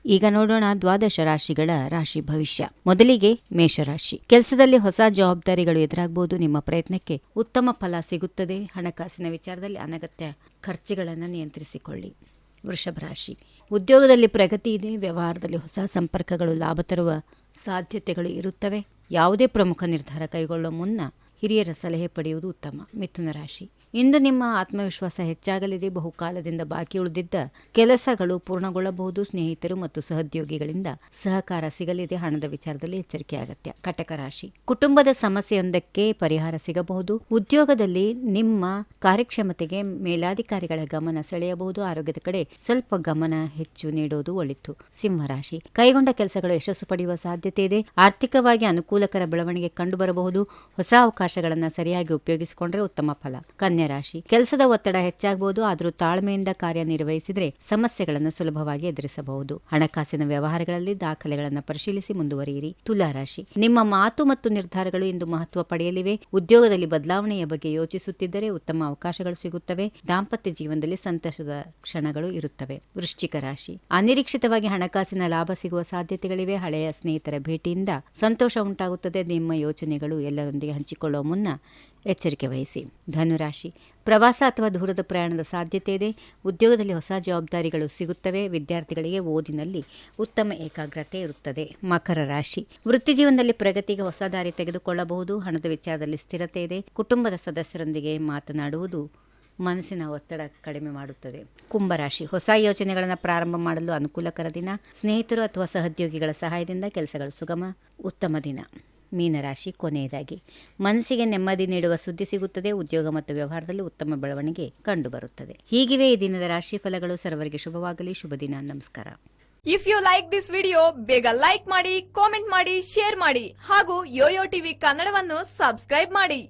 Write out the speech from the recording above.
ಈಗ ನೋಡೋಣ ದ್ವಾದಶ ರಾಶಿಗಳ ರಾಶಿ ಭವಿಷ್ಯ. ಮೊದಲಿಗೆ ಮೇಷರಾಶಿ. ಕೆಲಸದಲ್ಲಿ ಹೊಸ ಜವಾಬ್ದಾರಿಗಳು ಎದುರಾಗಬಹುದು. ನಿಮ್ಮ ಪ್ರಯತ್ನಕ್ಕೆ ಉತ್ತಮ ಫಲ ಸಿಗುತ್ತದೆ. ಹಣಕಾಸಿನ ವಿಚಾರದಲ್ಲಿ ಅನಗತ್ಯ ಖರ್ಚುಗಳನ್ನು ನಿಯಂತ್ರಿಸಿಕೊಳ್ಳಿ. ವೃಷಭ ರಾಶಿ. ಉದ್ಯೋಗದಲ್ಲಿ ಪ್ರಗತಿ ಇದೆ. ವ್ಯವಹಾರದಲ್ಲಿ ಹೊಸ ಸಂಪರ್ಕಗಳು ಲಾಭ ತರುವ ಸಾಧ್ಯತೆಗಳು ಇರುತ್ತವೆ. ಯಾವುದೇ ಪ್ರಮುಖ ನಿರ್ಧಾರ ಕೈಗೊಳ್ಳುವ ಮುನ್ನ ಹಿರಿಯರ ಸಲಹೆ ಪಡೆಯುವುದು ಉತ್ತಮ. ಮಿಥುನ ರಾಶಿ. ಇಂದು ನಿಮ್ಮ ಆತ್ಮವಿಶ್ವಾಸ ಹೆಚ್ಚಾಗಲಿದೆ. ಬಹುಕಾಲದಿಂದ ಬಾಕಿ ಉಳಿದಿದ್ದ ಕೆಲಸಗಳು ಪೂರ್ಣಗೊಳ್ಳಬಹುದು. ಸ್ನೇಹಿತರು ಮತ್ತು ಸಹೋದ್ಯೋಗಿಗಳಿಂದ ಸಹಕಾರ ಸಿಗಲಿದೆ. ಹಣದ ವಿಚಾರದಲ್ಲಿ ಎಚ್ಚರಿಕೆ ಅಗತ್ಯ. ಕಟಕ ರಾಶಿ. ಕುಟುಂಬದ ಸಮಸ್ಯೆಯೊಂದಕ್ಕೆ ಪರಿಹಾರ ಸಿಗಬಹುದು. ಉದ್ಯೋಗದಲ್ಲಿ ನಿಮ್ಮ ಕಾರ್ಯಕ್ಷಮತೆಗೆ ಮೇಲಾಧಿಕಾರಿಗಳ ಗಮನ ಸೆಳೆಯಬಹುದು. ಆರೋಗ್ಯದ ಕಡೆ ಸ್ವಲ್ಪ ಗಮನ ಹೆಚ್ಚು ನೀಡುವುದು ಒಳಿತು. ಸಿಂಹರಾಶಿ. ಕೈಗೊಂಡ ಕೆಲಸಗಳು ಯಶಸ್ಸು ಪಡೆಯುವ ಸಾಧ್ಯತೆ ಇದೆ. ಆರ್ಥಿಕವಾಗಿ ಅನುಕೂಲಕರ ಬೆಳವಣಿಗೆ ಕಂಡುಬರಬಹುದು. ಹೊಸ ಅವಕಾಶಗಳನ್ನು ಸರಿಯಾಗಿ ಉಪಯೋಗಿಸಿಕೊಂಡರೆ ಉತ್ತಮ ಫಲ. ಕನ್ಯಾ ರಾಶಿ. ಕೆಲಸದ ಒತ್ತಡ ಹೆಚ್ಚಾಗಬಹುದು. ಆದರೂ ತಾಳ್ಮೆಯಿಂದ ಕಾರ್ಯನಿರ್ವಹಿಸಿದರೆ ಸಮಸ್ಯೆಗಳನ್ನು ಸುಲಭವಾಗಿ ಎದುರಿಸಬಹುದು. ಹಣಕಾಸಿನ ವ್ಯವಹಾರಗಳಲ್ಲಿ ದಾಖಲೆಗಳನ್ನು ಪರಿಶೀಲಿಸಿ ಮುಂದುವರಿಯಿರಿ. ತುಲಾ ರಾಶಿ. ನಿಮ್ಮ ಮಾತು ಮತ್ತು ನಿರ್ಧಾರಗಳು ಇಂದು ಮಹತ್ವ ಪಡೆಯಲಿವೆ. ಉದ್ಯೋಗದಲ್ಲಿ ಬದಲಾವಣೆಯ ಬಗ್ಗೆ ಯೋಚಿಸುತ್ತಿದ್ದರೆ ಉತ್ತಮ ಅವಕಾಶಗಳು ಸಿಗುತ್ತವೆ. ದಾಂಪತ್ಯ ಜೀವನದಲ್ಲಿ ಸಂತೋಷದ ಕ್ಷಣಗಳು ಇರುತ್ತವೆ. ವೃಶ್ಚಿಕ ರಾಶಿ. ಅನಿರೀಕ್ಷಿತವಾಗಿ ಹಣಕಾಸಿನ ಲಾಭ ಸಿಗುವ ಸಾಧ್ಯತೆಗಳಿವೆ. ಹಳೆಯ ಸ್ನೇಹಿತರ ಭೇಟಿಯಿಂದ ಸಂತೋಷ ಉಂಟಾಗುತ್ತದೆ. ನಿಮ್ಮ ಯೋಚನೆಗಳು ಎಲ್ಲರೊಂದಿಗೆ ಹಂಚಿಕೊಳ್ಳುವ ಮುನ್ನ ಎಚ್ಚರಿಕೆ ವಹಿಸಿ. ಧನುರಾಶಿ. ಪ್ರವಾಸ ಅಥವಾ ದೂರದ ಪ್ರಯಾಣದ ಸಾಧ್ಯತೆ ಇದೆ. ಉದ್ಯೋಗದಲ್ಲಿ ಹೊಸ ಜವಾಬ್ದಾರಿಗಳು ಸಿಗುತ್ತವೆ. ವಿದ್ಯಾರ್ಥಿಗಳಿಗೆ ಓದಿನಲ್ಲಿ ಉತ್ತಮ ಏಕಾಗ್ರತೆ ಇರುತ್ತದೆ. ಮಕರ ರಾಶಿ. ವೃತ್ತಿ ಜೀವನದಲ್ಲಿ ಪ್ರಗತಿಗೆ ಹೊಸ ದಾರಿ ತೆಗೆದುಕೊಳ್ಳಬಹುದು. ಹಣದ ವಿಚಾರದಲ್ಲಿ ಸ್ಥಿರತೆ ಇದೆ. ಕುಟುಂಬದ ಸದಸ್ಯರೊಂದಿಗೆ ಮಾತನಾಡುವುದು ಮನಸ್ಸಿನ ಒತ್ತಡ ಕಡಿಮೆ ಮಾಡುತ್ತದೆ. ಕುಂಭರಾಶಿ. ಹೊಸ ಯೋಜನೆಗಳನ್ನು ಪ್ರಾರಂಭ ಮಾಡಲು ಅನುಕೂಲಕರ ದಿನ. ಸ್ನೇಹಿತರು ಅಥವಾ ಸಹೋದ್ಯೋಗಿಗಳ ಸಹಾಯದಿಂದ ಕೆಲಸಗಳು ಸುಗಮ. ಉತ್ತಮ ದಿನ. ಮೀನರಾಶಿ. ಕೊನೆಯದಾಗಿ ಮನಸ್ಸಿಗೆ ನೆಮ್ಮದಿ ನೀಡುವ ಸುದ್ದಿ ಸಿಗುತ್ತದೆ. ಉದ್ಯೋಗ ಮತ್ತು ವ್ಯವಹಾರದಲ್ಲಿ ಉತ್ತಮ ಬೆಳವಣಿಗೆ ಕಂಡುಬರುತ್ತದೆ. ಹೀಗಿವೆ ಈ ದಿನದ ರಾಶಿ ಫಲಗಳು. ಸರ್ವರಿಗೆ ಶುಭವಾಗಲಿ. ಶುಭ ದಿನ. ನಮಸ್ಕಾರ. If you like this video ಬೇಗ ಲೈಕ್ ಮಾಡಿ, ಕಾಮೆಂಟ್ ಮಾಡಿ, ಶೇರ್ ಮಾಡಿ ಹಾಗೂ ಯೋಯೋ ಟಿವಿ ಕನ್ನಡವನ್ನು ಸಬ್ಸ್ಕ್ರೈಬ್ ಮಾಡಿ.